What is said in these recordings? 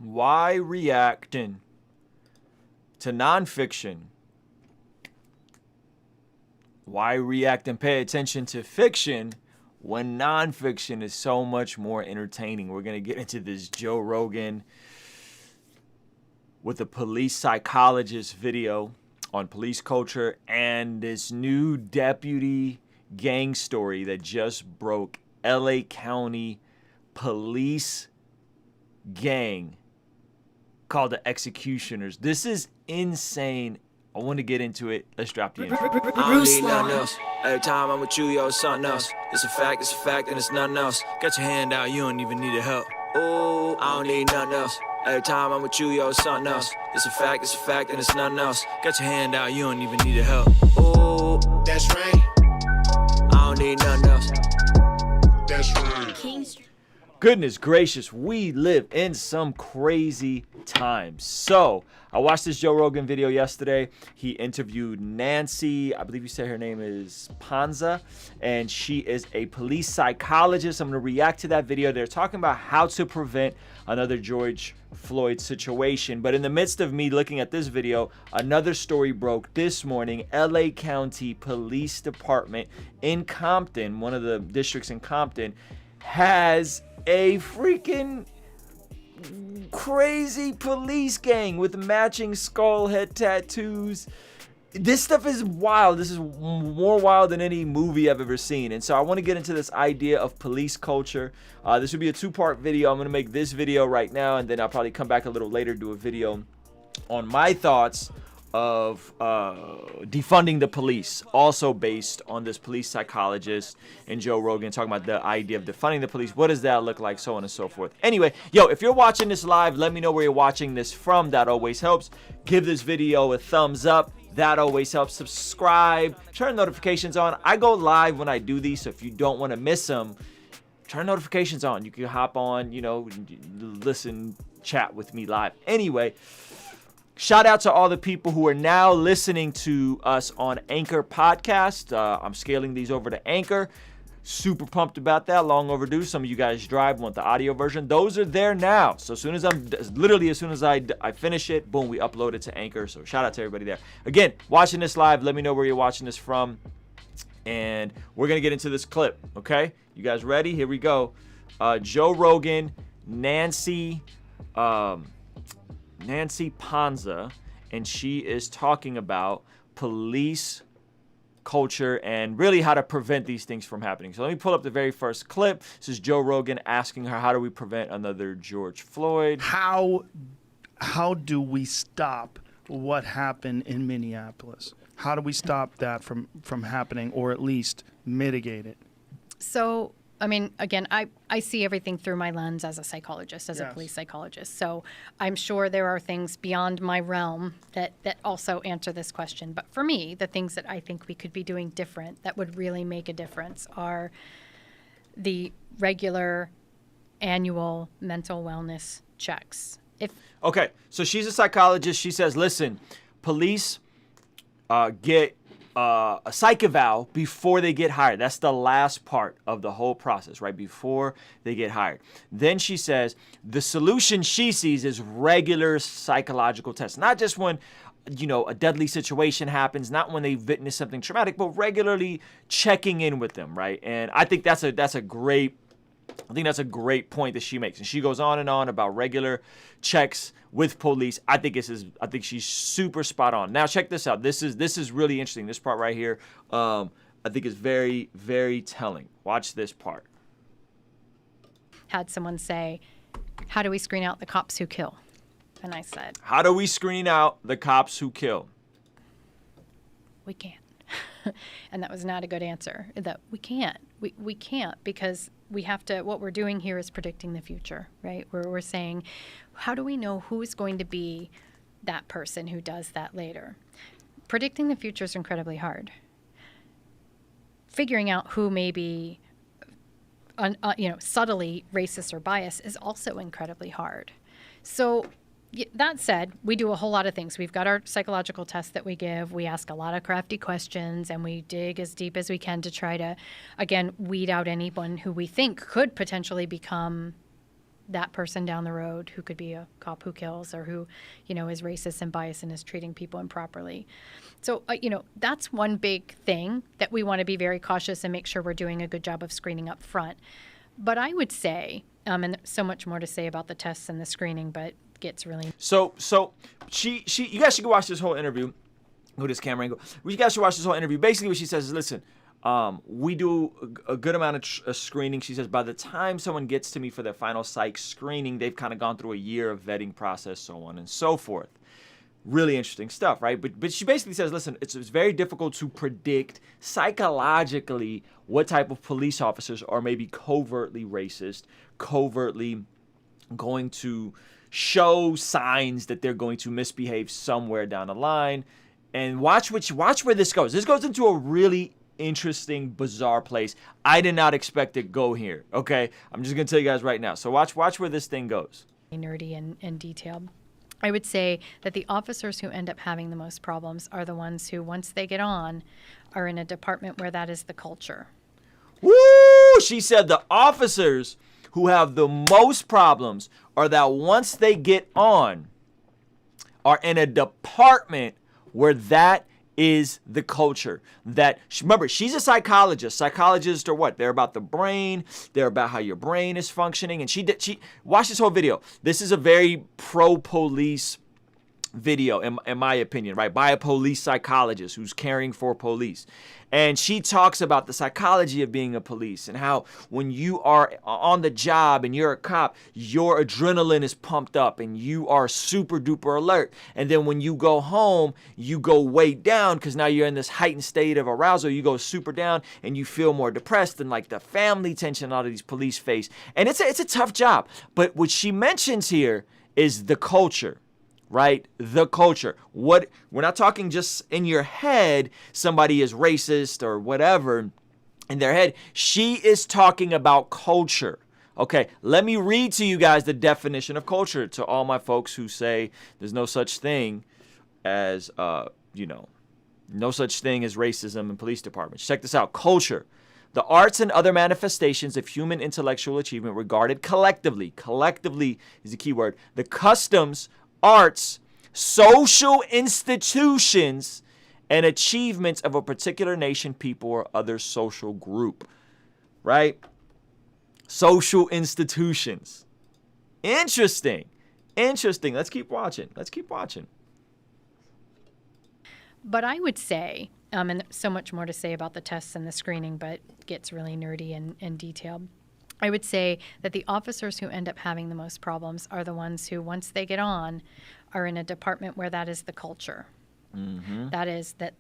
Why reacting to nonfiction? Why react and pay attention to fiction when nonfiction is so much more entertaining? We're going to get into this Joe Rogan with a police psychologist video on police culture and this new deputy gang story that just broke. LA County police gang called the Executioners. This is insane. I want to get into it. Let's drop the intro. I don't need nothing else. Every time I'm with you, yo, it's something else. It's a fact, and it's nothing else. Got your hand out, you don't even need a help. Ooh, I don't need nothing else. Every time I'm with you, yo, it's something else. It's a fact, and it's nothing else. Got your hand out, you don't even need a help. Ooh, that's right. I don't need nothing else. That's right. Goodness gracious, we live in some crazy times. So, I watched this Joe Rogan video yesterday. He interviewed Nancy, I believe you said her name is Panza, and she is a police psychologist. I'm going to react to that video. They're talking about how to prevent another George Floyd situation. But in the midst of me looking at this video, another story broke this morning. LA County Police Department in Compton, one of the districts in Compton, has a freaking crazy police gang with matching skull head tattoos. This stuff is wild. This is more wild than any movie I've ever seen. And so I want to get into this idea of police culture. This would be a two-part video. I'm going to make this video right now, and then I'll probably come back a little later, do a video on my thoughts of defunding the police, also based on this police psychologist and Joe Rogan talking about the idea of defunding the police. What does that look like, so on and so forth. Anyway, yo, if you're watching this live, let me know where you're watching this from. That always helps. Give this video a thumbs up. That always helps. Subscribe, turn notifications on. I go live when I do these, so if you don't want to miss them, turn notifications on. You can hop on, you know, listen, chat with me live. Anyway, shout out to all the people who are now listening to us on Anchor Podcast. I'm scaling these over to Anchor. Super pumped about that. Long overdue. Some of you guys drive, want the audio version. Those are there now. So as soon as I finish it, boom, we upload it to Anchor. So shout out to everybody there. Again, watching this live, let me know where you're watching this from. And we're going to get into this clip, okay? You guys ready? Here we go. Joe Rogan, Nancy Panza, and she is talking about police culture and really how to prevent these things from happening. So let me pull up the very first clip. This is Joe Rogan asking her, how do we prevent another George Floyd? How do we stop what happened in Minneapolis? How do we stop that from happening, or at least mitigate it? So, I mean, again, I see everything through my lens as a psychologist, as a police psychologist. So I'm sure there are things beyond my realm that also answer this question. But for me, the things that I think we could be doing different that would really make a difference are the regular annual mental wellness checks. Okay, so she's a psychologist. She says, listen, police get a psych eval before they get hired. That's the last part of the whole process, right? Before they get hired. Then she says the solution she sees is regular psychological tests, not just when, you know, a deadly situation happens, not when they've witnessed something traumatic, but regularly checking in with them, right? And I think that's a great point that she makes. And she goes on and on about regular checks with police. I think she's super spot on. Now check this out. This is really interesting. This part right here, I think is very, very telling. Watch this part. Had someone say, how do we screen out the cops who kill? And I said, how do we screen out the cops who kill? We can't. And that was not a good answer. That we can't. We can't, because we have to, what we're doing here is predicting the future, right? We're saying, how do we know who is going to be that person who does that later? Predicting the future is incredibly hard. Figuring out who may be, subtly racist or biased is also incredibly hard. So that said, we do a whole lot of things. We've got our psychological tests that we give. We ask a lot of crafty questions, and we dig as deep as we can to try to, again, weed out anyone who we think could potentially become that person down the road who could be a cop who kills or who, is racist and biased and is treating people improperly. So, that's one big thing that we want to be very cautious and make sure we're doing a good job of screening up front. But I would say, and there's so much more to say about the tests and the screening, but gets really... So she you guys should go watch this whole interview. Go to this camera angle. You guys should watch this whole interview. Basically what she says is, listen, we do a good amount of screening. She says by the time someone gets to me for their final psych screening, they've kind of gone through a year of vetting process, so on and so forth. Really interesting stuff, right? But she basically says, listen, it's very difficult to predict psychologically what type of police officers are maybe covertly racist, covertly going to show signs that they're going to misbehave somewhere down the line. And watch where this goes. This goes into a really interesting, bizarre place. I did not expect it to go here, okay? I'm just going to tell you guys right now. So watch where this thing goes. Nerdy and detailed. I would say that the officers who end up having the most problems are the ones who, once they get on, are in a department where that is the culture. Woo! She said the officers who have the most problems are that once they get on, are in a department where that is the culture. That, remember, she's a psychologist. Psychologists are what? They're about the brain. They're about how your brain is functioning. And she watch this whole video. This is a very pro-police video, in my opinion, right? By a police psychologist who's caring for police. And she talks about the psychology of being a police and how when you are on the job and you're a cop, your adrenaline is pumped up and you are super duper alert. And then when you go home, you go way down because now you're in this heightened state of arousal. You go super down and you feel more depressed and like the family tension a lot of these police face. And it's a tough job. But what she mentions here is the culture. Right? The culture. We're not talking just in your head, somebody is racist or whatever in their head. She is talking about culture. Okay, let me read to you guys the definition of culture to all my folks who say there's no such thing as, no such thing as racism in police departments. Check this out. Culture. The arts and other manifestations of human intellectual achievement regarded collectively. Collectively is the key word. The customs, arts, social institutions, and achievements of a particular nation, people, or other social group. Right? Social institutions. Interesting. Let's keep watching. But I would say, and there's so much more to say about the tests and the screening, but gets really nerdy and detailed. I would say that the officers who end up having the most problems are the ones who, once they get on, are in a department where that is the culture. Mm-hmm. That is that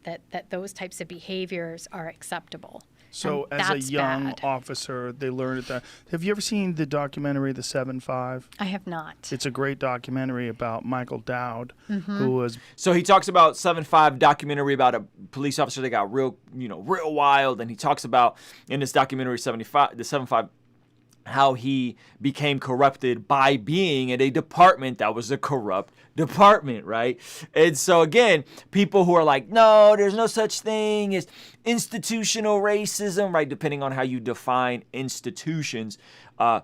those types of behaviors are acceptable. So as a young officer, they learned that. Have you ever seen the documentary, The 7-5? I have not. It's a great documentary about Michael Dowd, who was... So he talks about 7-5 documentary about a police officer that got real wild. And he talks about, in this documentary, the 7-5, how he became corrupted by being in a department that was a corrupt department, right? And so again, people who are like, no, there's no such thing as institutional racism, right? Depending on how you define institutions, I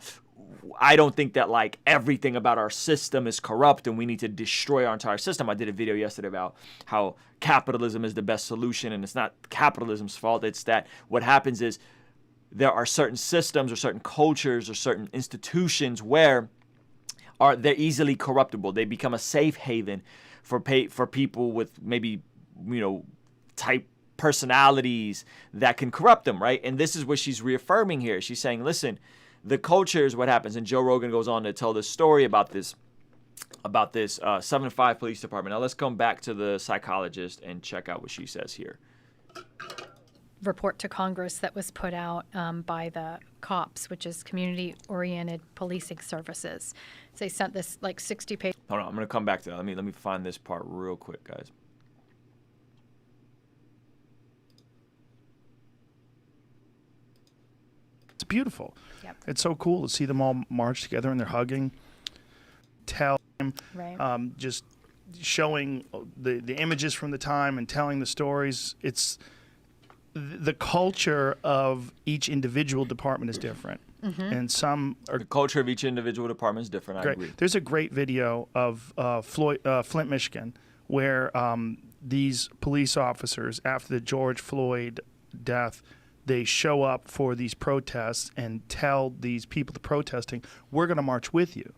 don't think that like everything about our system is corrupt and we need to destroy our entire system. I did a video yesterday about how capitalism is the best solution, and it's not capitalism's fault. It's that what happens is there are certain systems or certain cultures or certain institutions where they're easily corruptible. They become a safe haven for people with maybe, type personalities that can corrupt them, right? And this is what she's reaffirming here. She's saying, listen, the culture is what happens. And Joe Rogan goes on to tell this story about this 7-5 police department. Now let's come back to the psychologist and check out what she says here. Report to Congress that was put out by the COPS, which is Community-Oriented Policing Services. So they sent this 60-page. Hold on, I'm gonna come back to that. Let me find this part real quick, guys. It's beautiful. Yep. It's so cool to see them all march together and they're hugging. Right. Just showing the images from the time and telling the stories. It's the culture of each individual department is different. and some are The culture of each individual department is different. I great. agree. There's a great video of Flint, Michigan, where these police officers, after the George Floyd death, they show up for these protests and tell these people protesting, "We're going to march with you."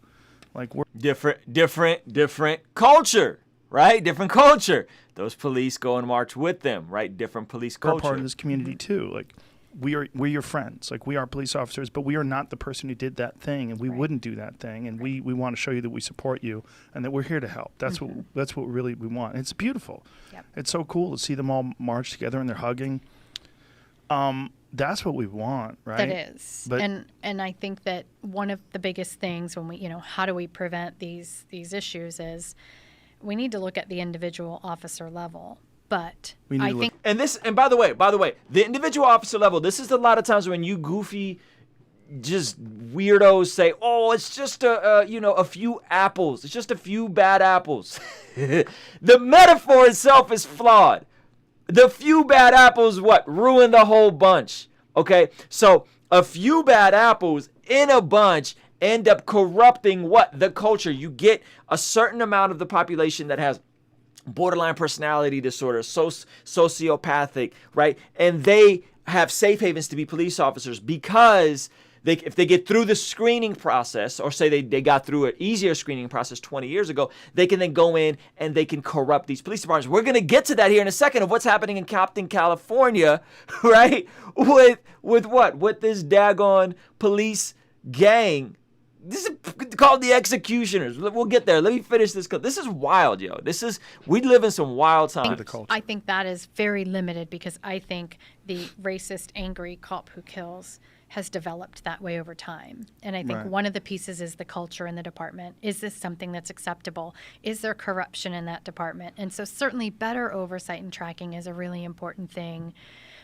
Like, we're Different culture, right? Different culture. Those police go and march with them, right? Different police we're culture. part of this community too. Like, we're your friends. Like, we are police officers, but we are not the person who did that thing, and we wouldn't do that thing. And we want to show you that we support you and that we're here to help. That's what really we want. And it's beautiful. Yep. It's so cool to see them all march together and they're hugging. That's what we want, right? That is. But and I think that one of the biggest things when we, how do we prevent these issues is we need to look at the individual officer level. But We need I to think And by the way, the individual officer level, this is a lot of times when you goofy, just weirdos say, "Oh, it's just a few apples. It's just a few bad apples." The metaphor itself is flawed. The few bad apples, ruin the whole bunch. Okay, so a few bad apples in a bunch end up corrupting the culture. You get a certain amount of the population that has borderline personality disorder, sociopathic, right? And they have safe havens to be police officers because if they get through the screening process, or say they got through an easier screening process 20 years ago, they can then go in and they can corrupt these police departments. We're going to get to that here in a second of what's happening in Compton, California, right? With this daggone police gang. This is called the Executioners. We'll get there. Let me finish this. This is wild, yo. We live in some wild times. I think that is very limited because I think the racist, angry cop who kills has developed that way over time. And I think one of the pieces is the culture in the department. Is this something that's acceptable? Is there corruption in that department? And so certainly better oversight and tracking is a really important thing,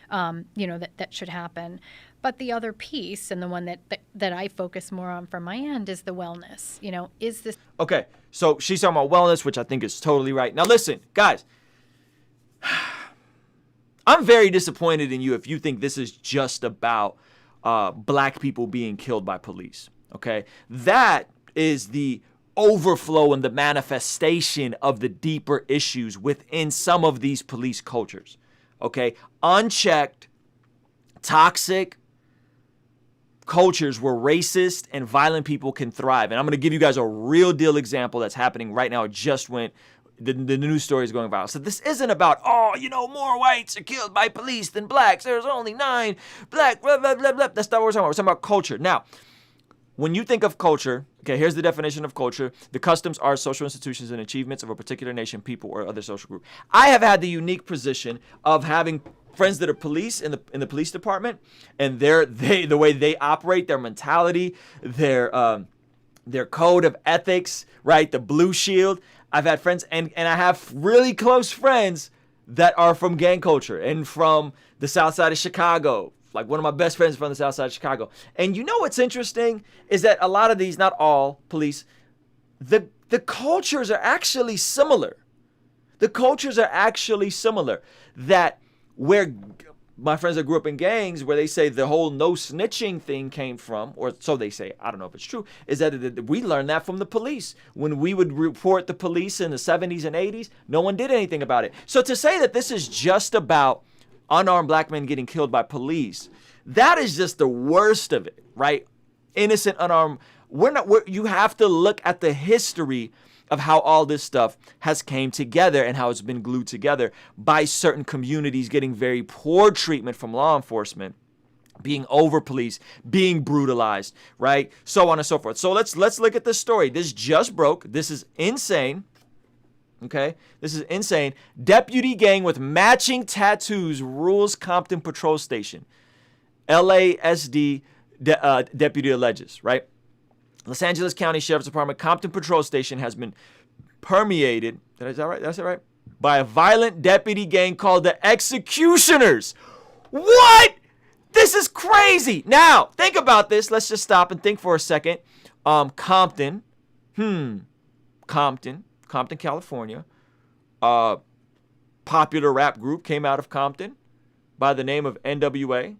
that should happen. But the other piece, and the one that I focus more on from my end, is the wellness. Is this... Okay, so she's talking about wellness, which I think is totally right. Now listen, guys. I'm very disappointed in you if you think this is just about black people being killed by police, okay? That is the overflow and the manifestation of the deeper issues within some of these police cultures, okay? Unchecked, toxic cultures where racist and violent people can thrive. And I'm going to give you guys a real deal example that's happening right now. It just went, the news story is going viral. So this isn't about, more whites are killed by police than blacks. There's only 9 black, blah, blah, blah, blah. That's not what we're talking about. We're talking about culture. Now, when you think of culture, okay, here's the definition of culture. The customs are social institutions and achievements of a particular nation, people, or other social group. I have had the unique position of having friends that are police in the police department, and the way they operate, their mentality, their code of ethics, right? The blue shield. I've had friends, and I have really close friends that are from gang culture and from the south side of Chicago. Like one of my best friends from the south side of Chicago. And you know what's interesting is that a lot of these, not all police, the cultures are actually similar. The cultures are actually similar. That where my friends that grew up in gangs, where they say the whole no snitching thing came from, or so they say, I don't know if it's true, is that we learned that from the police. When we would report the police in the 70s and 80s, no one did anything about it. So to say that this is just about unarmed black men getting killed by police, that is just the worst of it, right? Innocent, unarmed. You have to look at the history of how all this stuff has came together and how it's been glued together by certain communities getting very poor treatment from law enforcement, being over-policed, being brutalized, right? So on and so forth. So let's look at this story. This just broke. This is insane. Okay? This is insane. Deputy gang with matching tattoos rules Compton patrol station. LASD deputy alleges, right? Los Angeles County Sheriff's Department Compton Patrol Station has been permeated, is that right? That's it, right? By a violent deputy gang called the Executioners. What? This is crazy. Now, think about this. Let's just stop and think for a second. Compton, California. Popular rap group came out of Compton by the name of NWA,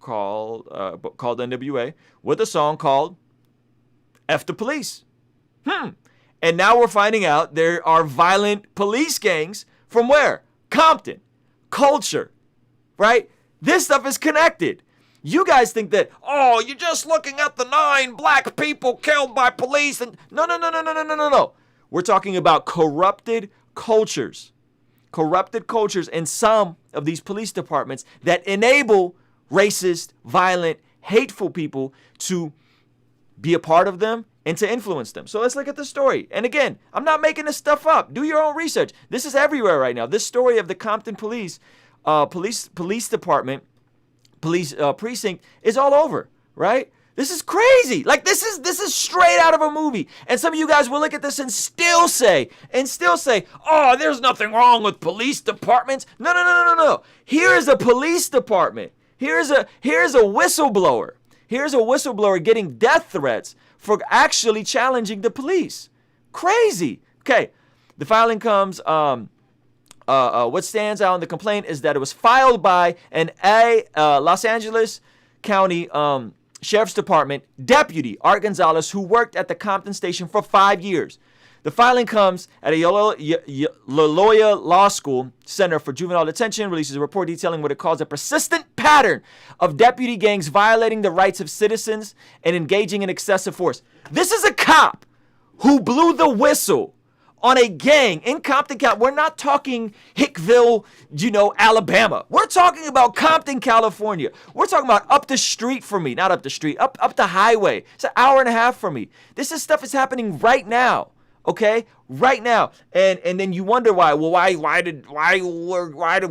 called NWA with a song called F the Police. And now we're finding out there are violent police gangs from where? Compton. Culture. Right? This stuff is connected. You guys think that, oh, you're just looking at the 9 black people killed by police. And no. We're talking about corrupted cultures. Corrupted cultures in some of these police departments that enable racist, violent, hateful people to be a part of them and to influence them. So let's look at the story. And again, I'm not making this stuff up. Do your own research. This is everywhere right now. This story of the Compton police department, police precinct is all over, right? This is crazy. Like this is straight out of a movie. And some of you guys will look at this and still say, oh, there's nothing wrong with police departments. No. Here is a police department. Here's a whistleblower. Here's a whistleblower getting death threats for actually challenging the police. Crazy. Okay. The filing comes, what stands out in the complaint is that it was filed by an Los Angeles County Sheriff's Department deputy, Art Gonzalez, who worked at the Compton station for 5 years. The filing comes at a Loyola Law School Center for Juvenile Detention, releases a report detailing what it calls a persistent pattern of deputy gangs violating the rights of citizens and engaging in excessive force. This is a cop who blew the whistle on a gang in Compton, California. We're not talking Hickville, Alabama. We're talking about Compton, California. We're talking about up the street from me. Not up the street, up the highway. It's an hour and a half from me. This is stuff is happening right now. Okay, right now, and then you wonder why. Well, why do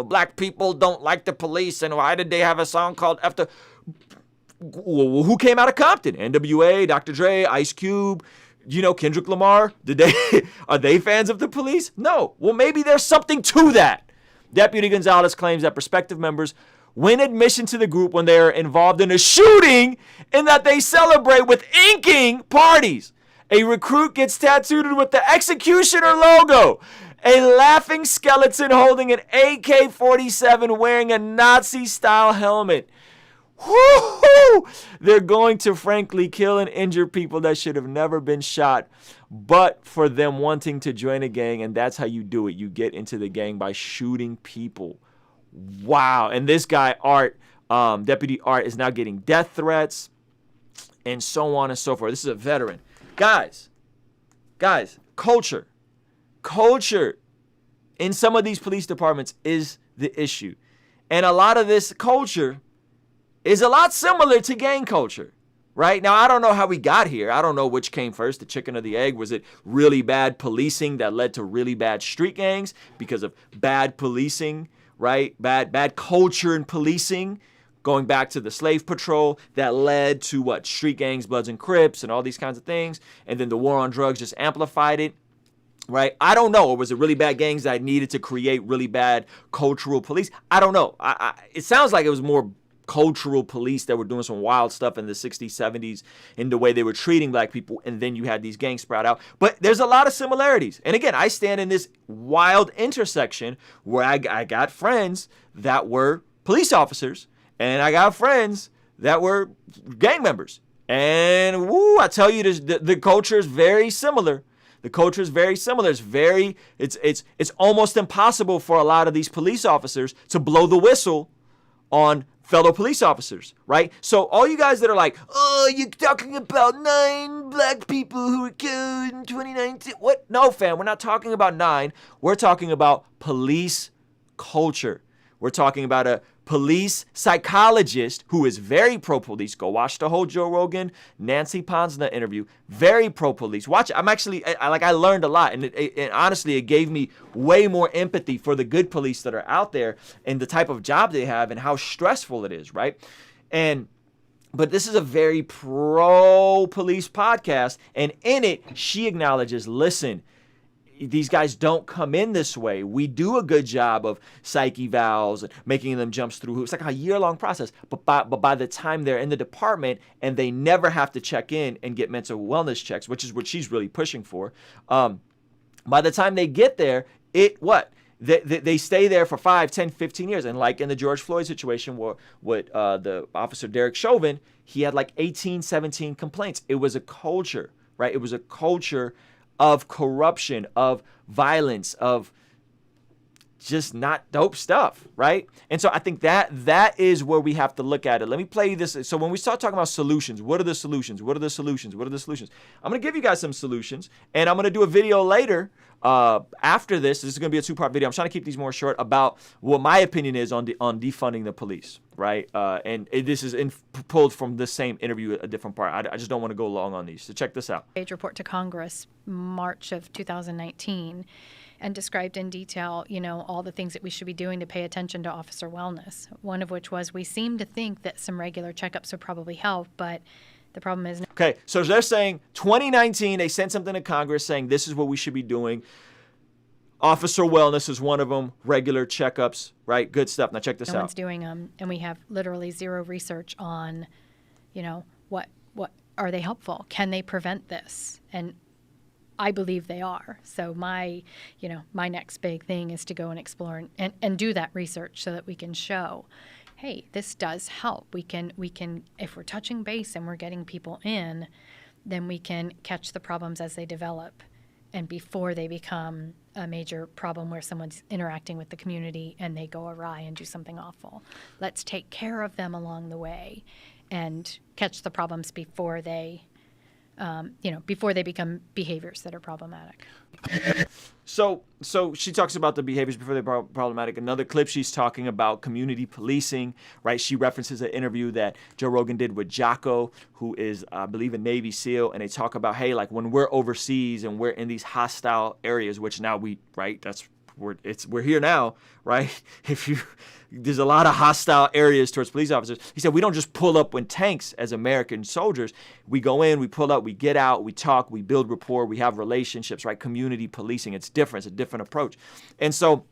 black people don't like the police, and why did they have a song called After? Who came out of Compton? NWA, Dr. Dre, Ice Cube, Kendrick Lamar. Are they fans of the police? No. Well, maybe there's something to that. Deputy Gonzalez claims that prospective members win admission to the group when they are involved in a shooting, and that they celebrate with inking parties. A recruit gets tattooed with the Executioner logo. A laughing skeleton holding an AK-47 wearing a Nazi-style helmet. Woo-hoo! They're going to frankly kill and injure people that should have never been shot, but for them wanting to join a gang, and that's how you do it. You get into the gang by shooting people. Wow. And this guy, Art, Deputy Art, is now getting death threats and so on and so forth. This is a veteran. Guys, culture in some of these police departments is the issue. And a lot of this culture is a lot similar to gang culture, right? Now, I don't know how we got here. I don't know which came first, the chicken or the egg. Was it really bad policing that led to really bad street gangs because of bad policing, right? Bad culture in policing, going back to the slave patrol that led to what? Street gangs, Bloods and Crips, and all these kinds of things. And then the war on drugs just amplified it, right? I don't know. Or was it really bad gangs that needed to create really bad cultural police? I don't know. It sounds like it was more cultural police that were doing some wild stuff in the 60s, 70s in the way they were treating black people. And then you had these gangs sprout out. But there's a lot of similarities. And again, I stand in this wild intersection where I got friends that were police officers. And I got friends that were gang members. And I tell you, the culture is very similar. The culture is very similar. It's almost impossible for a lot of these police officers to blow the whistle on fellow police officers, right? So all you guys that are like, oh, you're talking about 9 black people who were killed in 2019. What? No, fam, we're not talking about 9. We're talking about police culture. We're talking about a police psychologist who is very pro-police. Go watch the whole Joe Rogan, Nancy Ponsna interview. Very pro-police. Watch it. I learned a lot. And honestly, it gave me way more empathy for the good police that are out there and the type of job they have and how stressful it is, right? But this is a very pro-police podcast. And in it, she acknowledges, listen, these guys don't come in this way. We do a good job of psych evals and making them jump through hoops. It's like a year-long process. But by the time they're in the department and they never have to check in and get mental wellness checks, which is what she's really pushing for, by the time they get there, they stay there for 5, 10, 15 years. And like in the George Floyd situation, what the officer Derek Chauvin, he had like 18, 17 complaints. It was a culture, right? It was a culture of corruption, of violence, of just not dope stuff, right? And so I think that is where we have to look at it. Let me play you this. So when we start talking about solutions, what are the solutions? What are the solutions? What are the solutions? I'm going to give you guys some solutions, and I'm going to do a video later after this. This is going to be a 2-part video. I'm trying to keep these more short about what my opinion is on defunding the police, right? This is pulled from the same interview, a different part. I just don't want to go long on these. So check this out. Report to Congress, March of 2019. And described in detail, all the things that we should be doing to pay attention to officer wellness. One of which was we seem to think that some regular checkups would probably help, but the problem is... Okay, so they're saying 2019, they sent something to Congress saying this is what we should be doing. Officer wellness is one of them, regular checkups, right? Good stuff. Now check this out. No one's doing them, and we have literally zero research on, what are they helpful? Can they prevent this? And I believe they are. So my next big thing is to go and explore and do that research so that we can show, hey, this does help. We can, if we're touching base and we're getting people in, then we can catch the problems as they develop and before they become a major problem where someone's interacting with the community and they go awry and do something awful. Let's take care of them along the way and catch the problems before they before they become behaviors that are problematic. So she talks about the behaviors before they're problematic. Another clip, she's talking about community policing, right? She references an interview that Joe Rogan did with Jocko, who is, I believe, a Navy SEAL. And they talk about, hey, like when we're overseas and we're in these hostile areas, which now we're here now, right? There's a lot of hostile areas towards police officers. He said, we don't just pull up in tanks as American soldiers. We go in, we pull up, we get out, we talk, we build rapport, we have relationships, right? Community policing, it's different, it's a different approach. And so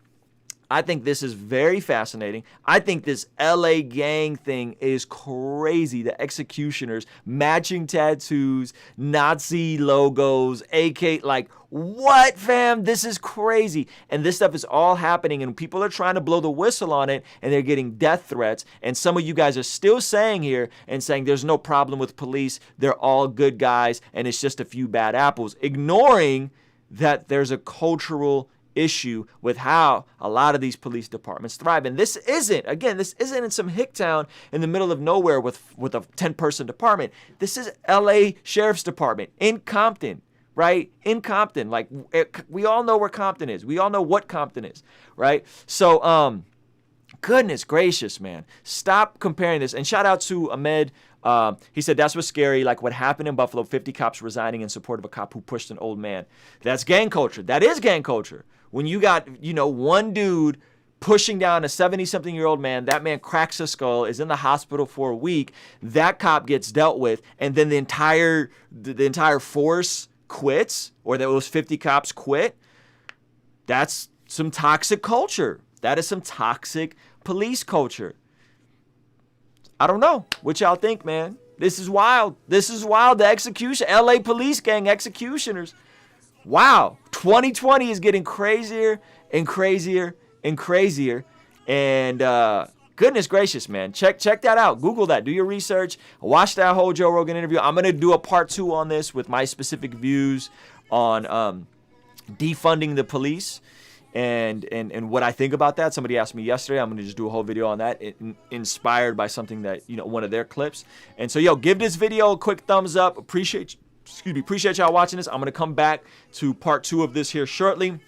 I think this is very fascinating. I think this LA gang thing is crazy. The executioners, matching tattoos, Nazi logos, AK, like what, fam? This is crazy. And this stuff is all happening and people are trying to blow the whistle on it and they're getting death threats. And some of you guys are still saying here and saying there's no problem with police. They're all good guys and it's just a few bad apples, ignoring that there's a cultural issue with how a lot of these police departments thrive. And this isn't in some hick town in the middle of nowhere with a 10-person department. This is LA Sheriff's Department in Compton, right? In Compton. Like we all know where Compton is. We all know what Compton is, right? So goodness gracious, man. Stop comparing this. And shout out to Ahmed. He said, that's what's scary, like what happened in Buffalo, 50 cops resigning in support of a cop who pushed an old man. That's gang culture. That is gang culture. When you got, one dude pushing down a 70-something-year-old man, that man cracks a skull, is in the hospital for a week, that cop gets dealt with, and then the entire force quits, or those 50 cops quit. That's some toxic culture. That is some toxic police culture. I don't know what y'all think, man. This is wild. This is wild. The execution, LA police gang executioners. Wow. 2020 is getting crazier and crazier and crazier. And goodness gracious, man. Check that out. Google that. Do your research. Watch that whole Joe Rogan interview. I'm going to do a part 2 on this with my specific views on defunding the police. And what I think about that. Somebody asked me yesterday. I'm going to just do a whole video on that, inspired by something that, one of their clips. And so, give this video a quick thumbs up. Appreciate y'all watching this. I'm going to come back to part 2 of this here shortly.